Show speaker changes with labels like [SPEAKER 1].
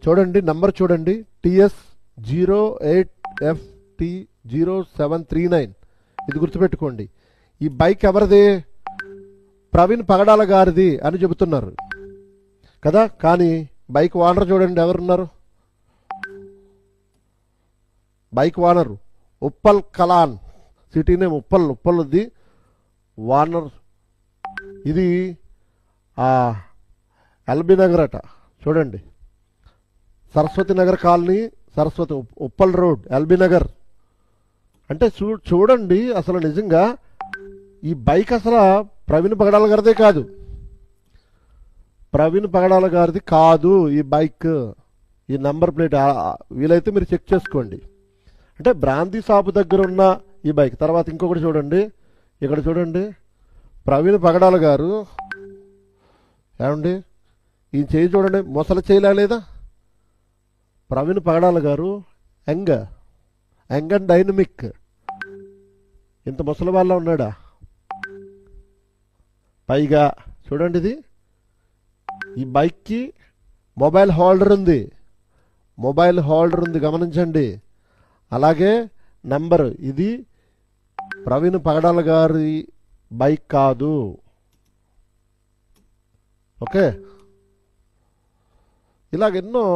[SPEAKER 1] చూడండి, నంబర్ చూడండి, TS08FT0739. ఇది గుర్తుపెట్టుకోండి. ఈ బైక్ ఎవరిది? ప్రవీణ్ పగడాల గారిది అని చెబుతున్నారు కదా. కానీ బైక్ ఓనర్ చూడండి ఎవరున్నారు. Bike owner Uppal Kalan, city name ఉప్పల్ది ఓనర్. ఇది ఎల్బీ నగర్ అట. చూడండి, Saraswati Nagar colony, Saraswati Uppal road, LB Nagar. అంటే చూడండి, అసలు నిజంగా ఈ బైక్ అసలు ప్రవీణ్ పగడాల గారిదే కాదు. ప్రవీణ్ పగడాల గారిది కాదు ఈ బైక్. ఈ నంబర్ ప్లేట్ వీలైతే మీరు చెక్ చేసుకోండి. అంటే బ్రాంతి షాపు దగ్గర ఉన్న ఈ బైక్. తర్వాత ఇంకొకటి చూడండి, ఇక్కడ చూడండి, ప్రవీణ్ పగడాల గారు ఏమండి, ఈ చేయి చూడండి, మొసలు చేయలే లేదా? ప్రవీణ్ పగడాల గారు యంగ్ అండ్ డైనమిక్. ఇంత ముసలి వాళ్ళ ఉన్నాడా? పైగా చూడండి, ఇది ఈ బైక్కి మొబైల్ హోల్డర్ ఉంది. గమనించండి. అలాగే నంబర్, ఇది ప్రవీణ్ పగడాల గారి బైక్ కాదు. ఓకే, ఇలాగెన్నో